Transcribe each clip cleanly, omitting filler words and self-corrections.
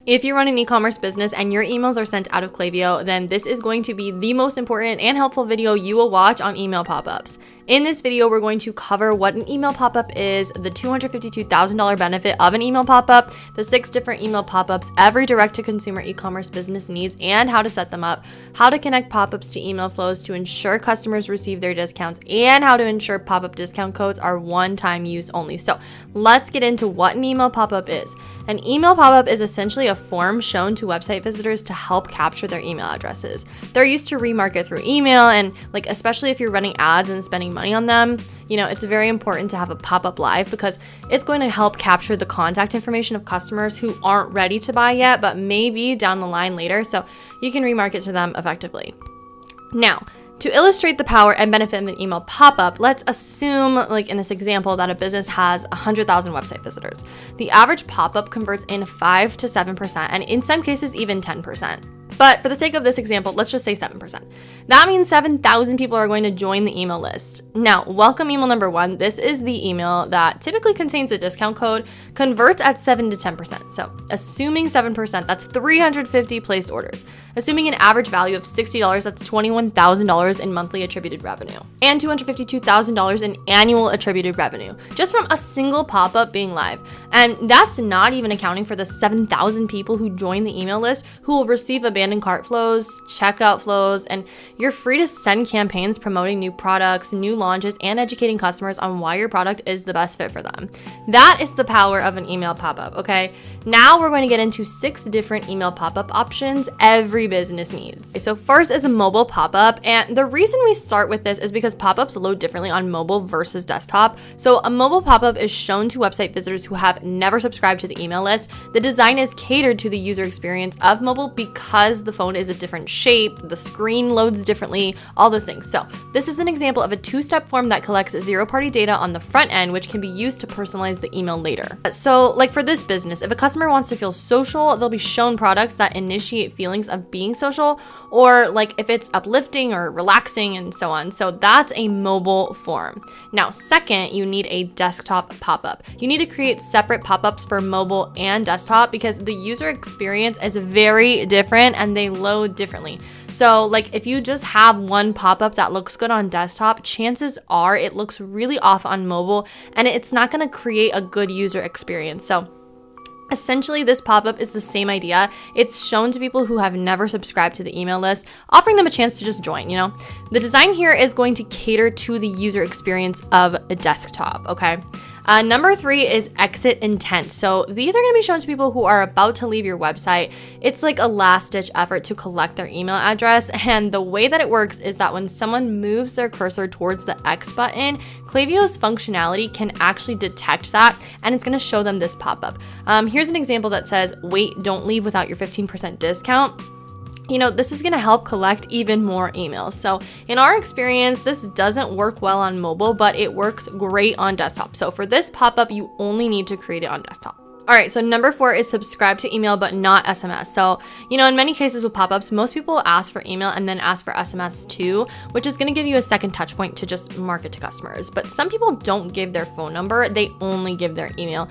If you run an e-commerce business and your emails are sent out of Klaviyo, then this is going to be the most important and helpful video you will watch on email pop-ups. In this video, we're going to cover what an email pop-up is, the $252,000 benefit of an email pop-up, the 6 different email pop-ups every direct-to-consumer e-commerce business needs, and how to set them up, how to connect pop-ups to email flows to ensure customers receive their discounts, and how to ensure pop-up discount codes are one-time use only. So let's get into what an email pop-up is. An email pop-up is essentially a form shown to website visitors to help capture their email addresses. They're used to remarket through email, and especially if you're running ads and spending money on them, it's very important to have a pop-up live because it's going to help capture the contact information of customers who aren't ready to buy yet, but maybe down the line later, so you can remarket to them effectively. Now, to illustrate the power and benefit of an email pop-up, let's assume, in this example, that a business has 100,000 website visitors. The average pop-up converts in 5 to 7%, and in some cases, even 10%. But for the sake of this example, let's just say 7%. That means 7,000 people are going to join the email list. Now, welcome email number 1. This is the email that typically contains a discount code, converts at 7 to 10%. So assuming 7%, that's 350 placed orders. Assuming an average value of $60, that's $21,000 in monthly attributed revenue. And $252,000 in annual attributed revenue, just from a single pop-up being live. And that's not even accounting for the 7,000 people who join the email list who will receive abandoned cart flows, checkout flows, and you're free to send campaigns promoting new products, new launches, and educating customers on why your product is the best fit for them. That is the power of an email pop-up, okay? Now we're going to get into 6 different email pop-up options every business needs. So first is a mobile pop-up, and the reason we start with this is because pop-ups load differently on mobile versus desktop. So a mobile pop-up is shown to website visitors who have never subscribed to the email list. The design is catered to the user experience of mobile because the phone is a different shape, the screen loads differently, all those things. So this is an example of a 2-step form that collects zero-party data on the front end, which can be used to personalize the email later. So for this business, if a customer wants to feel social, they'll be shown products that initiate feelings of being social, or if it's uplifting or relaxing and so on. So that's a mobile form. Now, second, you need a desktop pop-up. You need to create separate pop-ups for mobile and desktop because the user experience is very different and they load differently. So if you just have one pop-up that looks good on desktop, chances are it looks really off on mobile and it's not going to create a good user experience. So essentially, this pop-up is the same idea. It's shown to people who have never subscribed to the email list, offering them a chance to just join, The design here is going to cater to the user experience of a desktop, okay? Number 3 is exit intent. So these are going to be shown to people who are about to leave your website. It's like a last-ditch effort to collect their email address. And the way that it works is that when someone moves their cursor towards the X button, Klaviyo's functionality can actually detect that, and it's going to show them this pop-up. Here's an example that says, "Wait, don't leave without your 15% discount." This is going to help collect even more emails. So in our experience, this doesn't work well on mobile, but it works great on desktop. So for this pop-up, you only need to create it on desktop. All right, so number 4 is subscribe to email, but not SMS. So, in many cases with pop-ups, most people ask for email and then ask for SMS too, which is going to give you a second touch point to just market to customers. But some people don't give their phone number, they only give their email.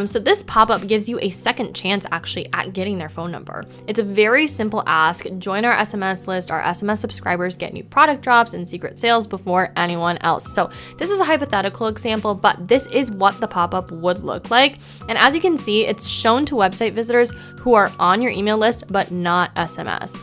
So this pop-up gives you a second chance actually at getting their phone number. It's a very simple ask. Join our SMS list. Our SMS subscribers get new product drops and secret sales before anyone else. So this is a hypothetical example, but this is what the pop-up would look like. And as you can see, it's shown to website visitors who are on your email list, but not SMS.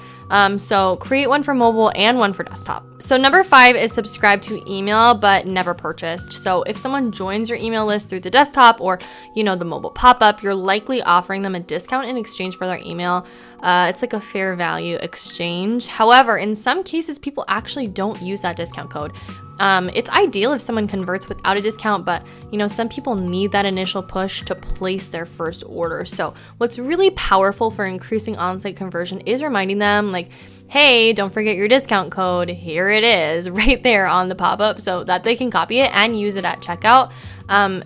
So create one for mobile and one for desktop. So number 5 is subscribe to email, but never purchased. So if someone joins your email list through the desktop or, the mobile pop-up, you're likely offering them a discount in exchange for their email. It's like a fair value exchange. However, in some cases, people actually don't use that discount code. It's ideal if someone converts without a discount, but some people need that initial push to place their first order. So what's really powerful for increasing on-site conversion is reminding them hey, don't forget your discount code. Here it is right there on the pop-up so that they can copy it and use it at checkout.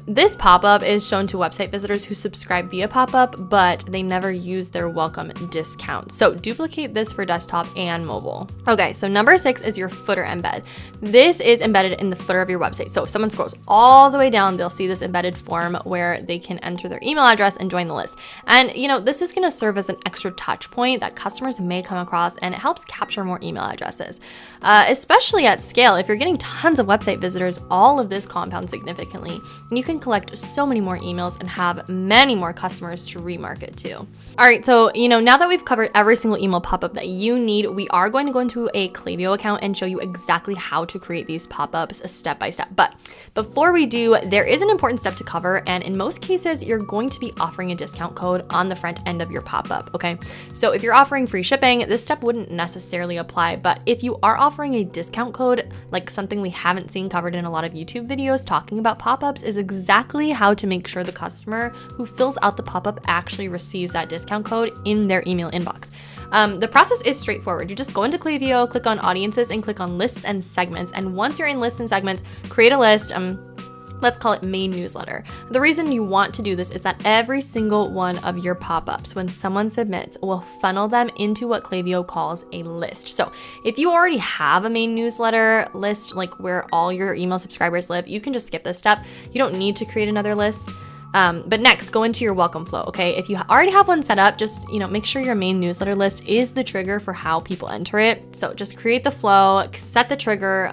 This pop-up is shown to website visitors who subscribe via pop-up, but they never use their welcome discount. So duplicate this for desktop and mobile. Okay, so number 6 is your footer embed. This is embedded in the footer of your website. So if someone scrolls all the way down, they'll see this embedded form where they can enter their email address and join the list. And this is going to serve as an extra touch point that customers may come across, and it helps capture more email addresses. Especially at scale, if you're getting tons of website visitors, all of this compounds significantly, and you can collect so many more emails and have many more customers to remarket to. All right, so now that we've covered every single email pop-up that you need, we are going to go into a Klaviyo account and show you exactly how to create these pop-ups step by step. But before we do, there is an important step to cover, and in most cases, you're going to be offering a discount code on the front end of your pop-up, okay? So if you're offering free shipping, this step wouldn't necessarily apply, but if you are offering a discount code, like something we haven't seen covered in a lot of YouTube videos talking about pop-ups, is exactly how to make sure the customer who fills out the pop-up actually receives that discount code in their email inbox. The process is straightforward. You just go into Klaviyo, click on audiences, and click on lists and segments. And once you're in lists and segments, create a list. Let's call it main newsletter. The reason you want to do this is that every single one of your pop-ups, when someone submits, will funnel them into what Klaviyo calls a list. So if you already have a main newsletter list, like where all your email subscribers live, you can just skip this step. You don't need to create another list. But next, go into your welcome flow, okay? If you already have one set up, just, make sure your main newsletter list is the trigger for how people enter it. So just create the flow, set the trigger,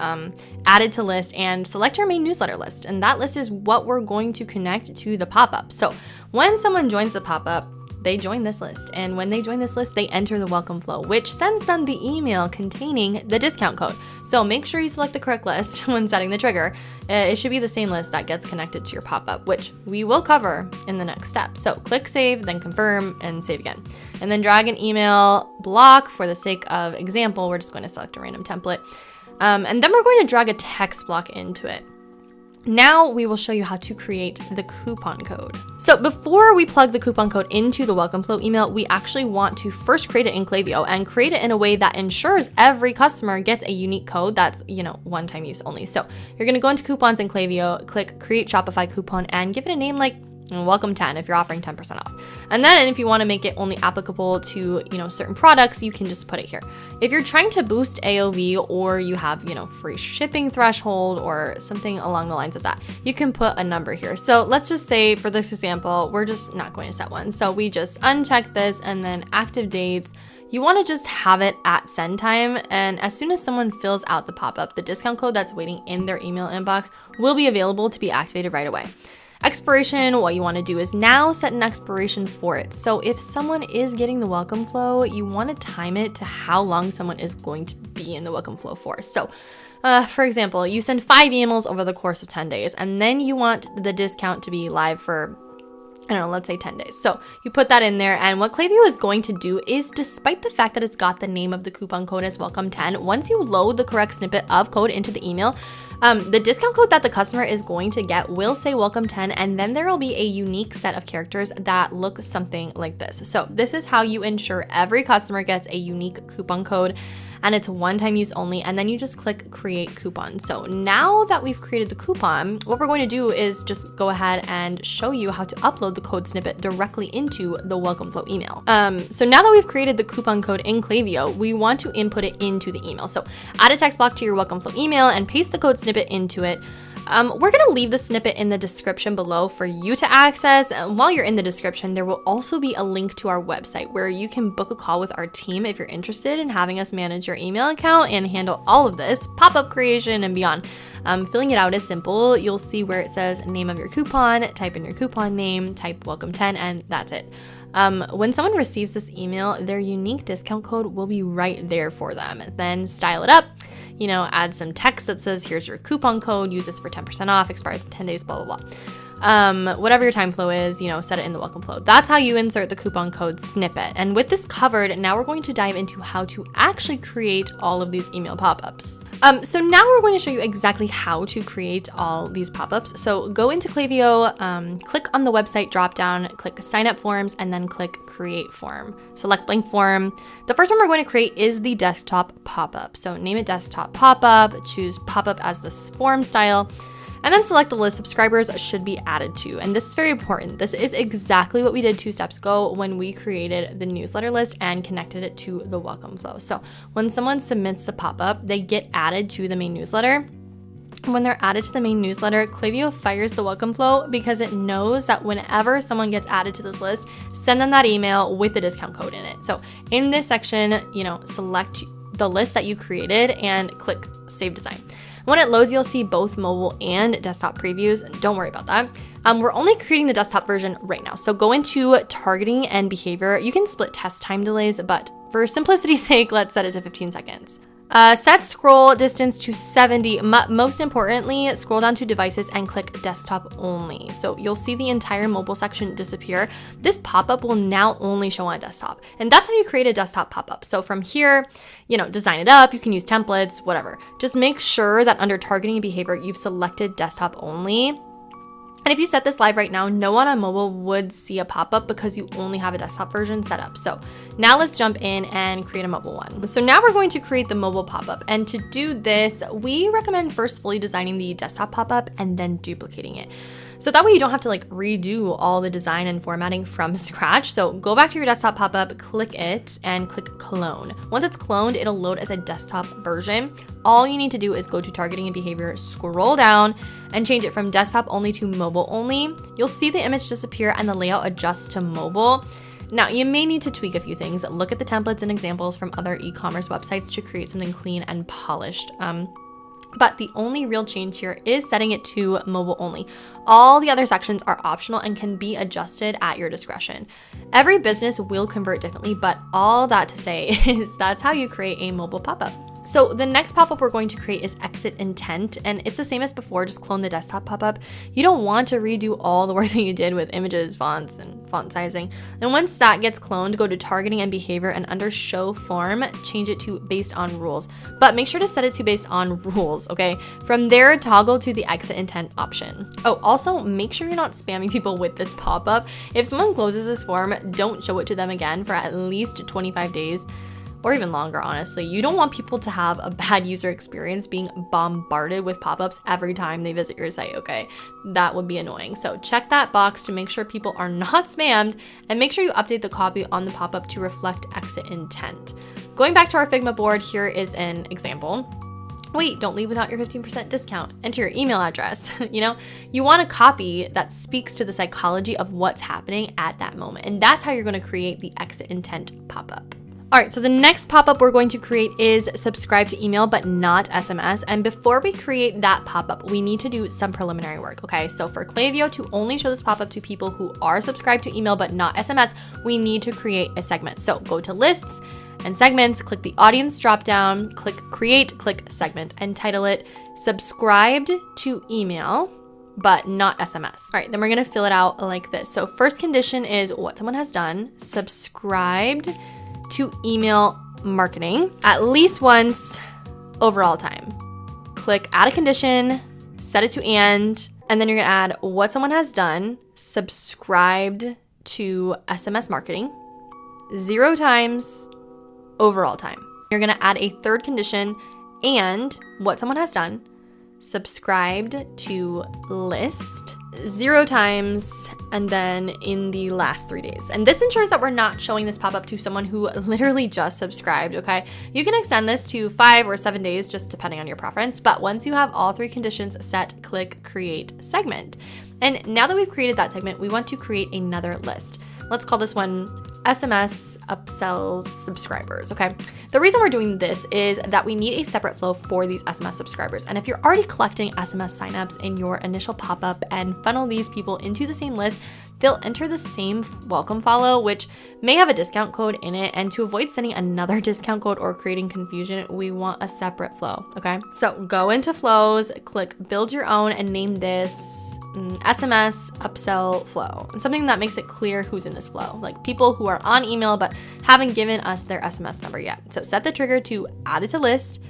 add it to list, and select your main newsletter list. And that list is what we're going to connect to the pop-up. So when someone joins the pop-up, they join this list. And when they join this list, they enter the welcome flow, which sends them the email containing the discount code. So make sure you select the correct list when setting the trigger. It should be the same list that gets connected to your pop-up, which we will cover in the next step. So click save, then confirm, and save again. And then drag an email block. For the sake of example, we're just going to select a random template. And then we're going to drag a text block into it. Now we will show you how to create the coupon code. So before we plug the coupon code into the welcome flow email, we actually want to first create it in Klaviyo and create it in a way that ensures every customer gets a unique code that's, one-time use only. So you're going to go into coupons in Klaviyo, click create Shopify coupon, and give it a name like welcome 10 if you're offering 10% off. And then if you want to make it only applicable to, certain products, you can just put it here. If you're trying to boost AOV, or you have, free shipping threshold or something along the lines of that, you can put a number here. So let's just say for this example, we're just not going to set one. So we just uncheck this, and then active dates, you want to just have it at send time. And as soon as someone fills out the pop-up, the discount code that's waiting in their email inbox will be available to be activated right away. Expiration, what you want to do is now set an expiration for it. So if someone is getting the welcome flow, you want to time it to how long someone is going to be in the welcome flow for. So for example, you send 5 emails over the course of 10 days, and then you want the discount to be live for, let's say 10 days. So you put that in there, and what Klaviyo is going to do is, despite the fact that it's got the name of the coupon code as welcome 10, once you load the correct snippet of code into the email, the discount code that the customer is going to get will say welcome 10, and then there will be a unique set of characters that look something like this. So this is how you ensure every customer gets a unique coupon code, and it's one-time use only, and then you just click create coupon. So now that we've created the coupon, what we're going to do is just go ahead and show you how to upload the code snippet directly into the welcome flow email. So now that we've created the coupon code in Klaviyo, we want to input it into the email. So add a text block to your welcome flow email and paste the code snippet into it. We're going to leave the snippet in the description below for you to access. While you're in the description, there will also be a link to our website where you can book a call with our team if you're interested in having us manage your email account and handle all of this pop-up creation and beyond. Filling it out is simple. You'll see where it says name of your coupon, type in your coupon name, type welcome 10, and that's it. When someone receives this email, their unique discount code will be right there for them. Then style it up, add some text that says, here's your coupon code, use this for 10% off, expires in 10 days, blah, blah, blah. Whatever your time flow is, set it in the welcome flow. That's how you insert the coupon code snippet. And with this covered, now we're going to dive into how to actually create all of these email pop-ups. So now we're going to show you exactly how to create all these pop-ups. So go into Klaviyo, click on the website dropdown, click sign up forms, and then click create form. Select blank form. The first one we're going to create is the desktop pop-up. So name it desktop pop-up, choose pop-up as the form style. and then select the list subscribers should be added to. And this is very important. This is exactly what we did 2 steps ago when we created the newsletter list and connected it to the welcome flow. So when someone submits a pop-up, they get added to the main newsletter. When they're added to the main newsletter, Klaviyo fires the welcome flow because it knows that whenever someone gets added to this list, send them that email with the discount code in it. So in this section, select the list that you created and click Save Design. When it loads, you'll see both mobile and desktop previews. Don't worry about that. We're only creating the desktop version right now. So go into targeting and behavior. You can split test time delays, but for simplicity's sake, let's set it to 15 seconds. Set scroll distance to 70. Most importantly, scroll down to devices and click desktop only. So you'll see the entire mobile section disappear. This pop-up will now only show on desktop. And that's how you create a desktop pop-up. So from here, design it up. You can use templates, whatever. Just make sure that under targeting and behavior, you've selected desktop only. And if you set this live right now, no one on mobile would see a pop-up because you only have a desktop version set up. So now let's jump in and create a mobile one. So now we're going to create the mobile pop-up. And to do this, we recommend first fully designing the desktop pop-up and then duplicating it. So that way you don't have to redo all the design and formatting from scratch. So go back to your desktop pop-up, click it, and click clone. Once it's cloned, it'll load as a desktop version. All you need to do is go to targeting and behavior, scroll down, and change it from desktop only to mobile only. You'll see the image disappear and the layout adjusts to mobile. Now, you may need to tweak a few things. Look at the templates and examples from other e-commerce websites to create something clean and polished. But the only real change here is setting it to mobile only. All the other sections are optional and can be adjusted at your discretion. Every business will convert differently, but all that to say is that's how you create a mobile pop-up. So the next pop-up we're going to create is exit intent, and it's the same as before, just clone the desktop pop-up. You don't want to redo all the work that you did with images, fonts, and font sizing. And once that gets cloned, go to targeting and behavior, and under show form, change it to based on rules. But make sure to set it to based on rules, okay? From there, toggle to the exit intent option. Oh, also make sure you're not spamming people with this pop-up. If someone closes this form, don't show it to them again for at least 25 days. Or even longer, honestly. You don't want people to have a bad user experience being bombarded with pop-ups every time they visit your site, okay? That would be annoying. So check that box to make sure people are not spammed, and make sure you update the copy on the pop-up to reflect exit intent. Going back to our Figma board, here is an example. Wait, don't leave without your 15% discount. Enter your email address. You want a copy that speaks to the psychology of what's happening at that moment. And that's how you're going to create the exit intent pop-up. All right, so the next pop-up we're going to create is subscribe to email, but not SMS. And before we create that pop-up, we need to do some preliminary work, okay? So for Klaviyo to only show this pop-up to people who are subscribed to email, but not SMS, we need to create a segment. So go to lists and segments, click the audience dropdown, click create, click segment, and title it subscribed to email, but not SMS. All right, then we're gonna fill it out like this. So first condition is what someone has done, subscribed to email marketing at least once over all time. Click add a condition, set it to and then you're gonna add what someone has done, subscribed to SMS marketing 0 times over all time. You're gonna add a third condition and what someone has done, subscribed to list 0 times and then in the last 3 days. And this ensures that we're not showing this pop-up to someone who literally just subscribed, okay? You can extend this to 5 or 7 days, just depending on your preference. But once you have all 3 conditions set, click create segment. And now that we've created that segment, we want to create another list. Let's call this one SMS upsell subscribers, okay? The reason we're doing this is that we need a separate flow for these SMS subscribers. And if you're already collecting SMS signups in your initial pop-up and funnel these people into the same list, they'll enter the same welcome follow, which may have a discount code in it. And to avoid sending another discount code or creating confusion, we want a separate flow, okay? So go into flows, click build your own, and name this SMS upsell flow, and something that makes it clear who's in this flow, like people who are on email but haven't given us their SMS number yet. So set the trigger to add it to list,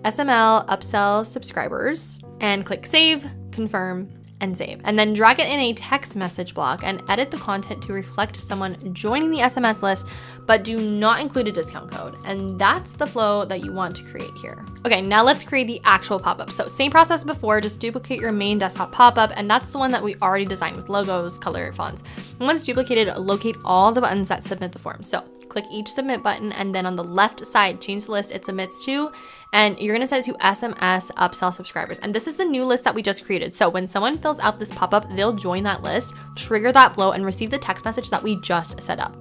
SML upsell subscribers, and click save, confirm, and save. And then drag it in a text message block and edit the content to reflect someone joining the SMS list, but do not include a discount code. And that's the flow that you want to create here. Okay, now let's create the actual pop-up. So same process before, just duplicate your main desktop pop-up, and that's the one that we already designed with logos, color, fonts. And once duplicated, locate all the buttons that submit the form. So click each submit button, and then on the left side, change the list it submits to, and you're gonna set it to SMS upsell subscribers. And this is the new list that we just created. So when someone fills out this pop-up, they'll join that list, trigger that flow, and receive the text message that we just set up.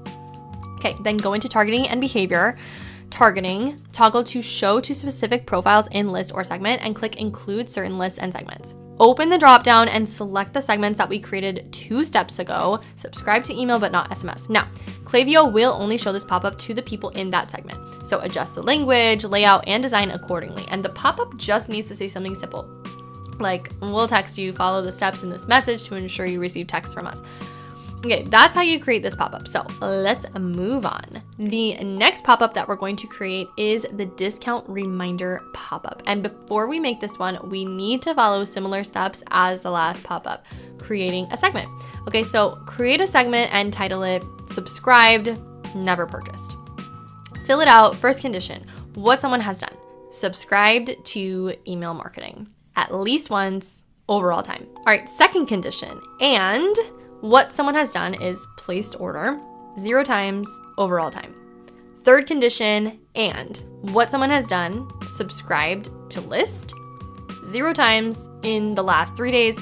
Okay, then go into targeting and behavior. Targeting, toggle to show to specific profiles in list or segment, and click include certain lists and segments. Open the dropdown and select the segments that we created 2 steps ago. Subscribe to email, but not SMS. Now, Klaviyo will only show this pop-up to the people in that segment. So adjust the language, layout, and design accordingly. And the pop-up just needs to say something simple, like, we'll text you, follow the steps in this message to ensure you receive text from us. Okay, that's how you create this pop-up. So let's move on. The next pop-up that we're going to create is the discount reminder pop-up. And before we make this one, we need to follow similar steps as the last pop-up, creating a segment. Okay, so create a segment and title it subscribed, never purchased. Fill it out. First condition, what someone has done. Subscribed to email marketing at least once, overall time. All right, second condition, and what someone has done is placed order 0 times, overall time. Third condition, and what someone has done, subscribed to list 0 times in the last 3 days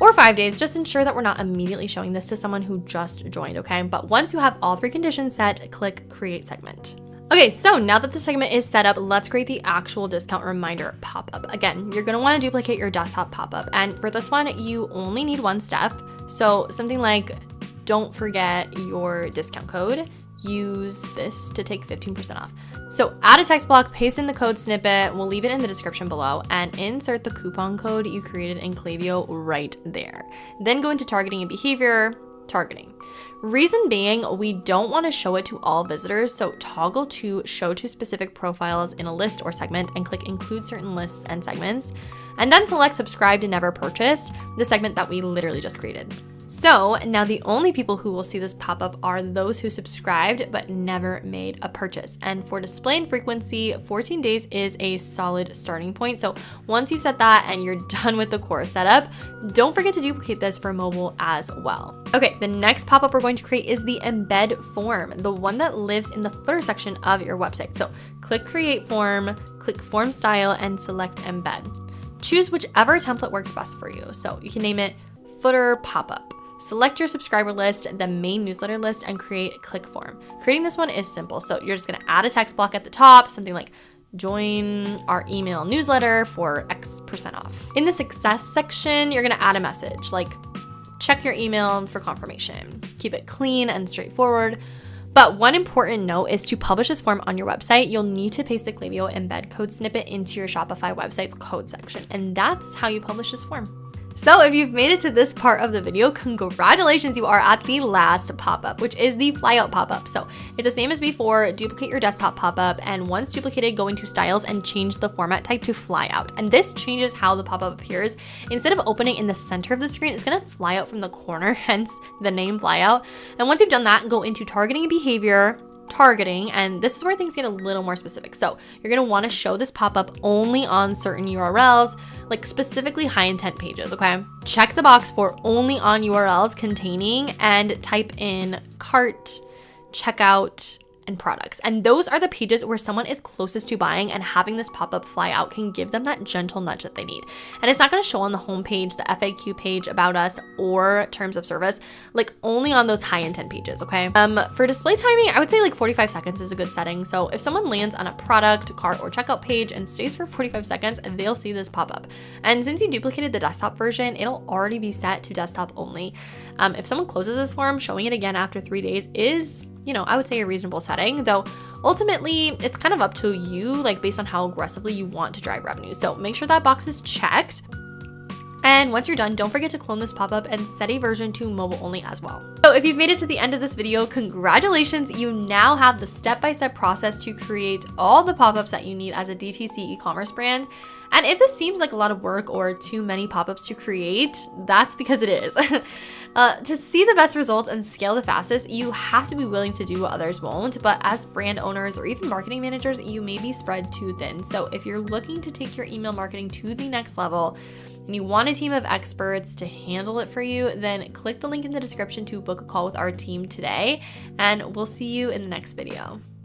or 5 days. Just ensure that we're not immediately showing this to someone who just joined, okay? But once you have all 3 conditions set, click create segment. Okay, so now that the segment is set up, let's create the actual discount reminder pop-up. Again, you're gonna wanna duplicate your desktop pop-up. And for this one, you only need 1 step. So something like, don't forget your discount code. Use this to take 15% off. So add a text block, paste in the code snippet. We'll leave it in the description below, and insert the coupon code you created in Klaviyo right there. Then go into targeting and behavior, targeting. Reason being, we don't want to show it to all visitors, so toggle to show to specific profiles in a list or segment and click include certain lists and segments, and then select subscribe to never purchased, the segment that we literally just created. So now the only people who will see this pop-up are those who subscribed but never made a purchase. And for display and frequency, 14 days is a solid starting point. So once you've set that and you're done with the core setup, don't forget to duplicate this for mobile as well. Okay, the next pop-up we're going to create is the embed form, the one that lives in the footer section of your website. So click create form, click form style, and select embed. Choose whichever template works best for you. So you can name it footer pop-up. Select your subscriber list, the main newsletter list, and create click form. Creating this one is simple. So you're just gonna add a text block at the top, something like join our email newsletter for X% off. In the success section, you're gonna add a message like check your email for confirmation. Keep it clean and straightforward. But one important note is to publish this form on your website, you'll need to paste the Klaviyo embed code snippet into your Shopify website's code section. And that's how you publish this form. So if you've made it to this part of the video, congratulations, you are at the last pop-up, which is the flyout pop-up. So it's the same as before, duplicate your desktop pop-up, and once duplicated, go into styles and change the format type to flyout. And this changes how the pop-up appears. Instead of opening in the center of the screen, it's gonna fly out from the corner, hence the name flyout. And once you've done that, go into targeting and behavior, targeting, and this is where things get a little more specific. So you're going to want to show this pop-up only on certain URLs, like specifically high intent pages, okay? Check the box for only on URLs containing and type in cart, checkout, and products. And those are the pages where someone is closest to buying, and having this pop-up fly out can give them that gentle nudge that they need. And it's not going to show on the homepage, the FAQ page, about us, or terms of service, like only on those high intent pages, okay? For display timing, I would say like 45 seconds is a good setting. So if someone lands on a product, cart, or checkout page and stays for 45 seconds, they'll see this pop-up. And since you duplicated the desktop version, it'll already be set to desktop only. If someone closes this form, showing it again after 3 days is, I would say a reasonable setting, though ultimately it's kind of up to you, like based on how aggressively you want to drive revenue. So make sure that box is checked. And once you're done, don't forget to clone this pop-up and set a version to mobile only as well. So if you've made it to the end of this video, congratulations, you now have the step-by-step process to create all the pop-ups that you need as a DTC e-commerce brand. And if this seems like a lot of work or too many pop-ups to create, that's because it is. To see the best results and scale the fastest, you have to be willing to do what others won't. But as brand owners or even marketing managers, you may be spread too thin. So if you're looking to take your email marketing to the next level, and you want a team of experts to handle it for you, then click the link in the description to book a call with our team today, and we'll see you in the next video.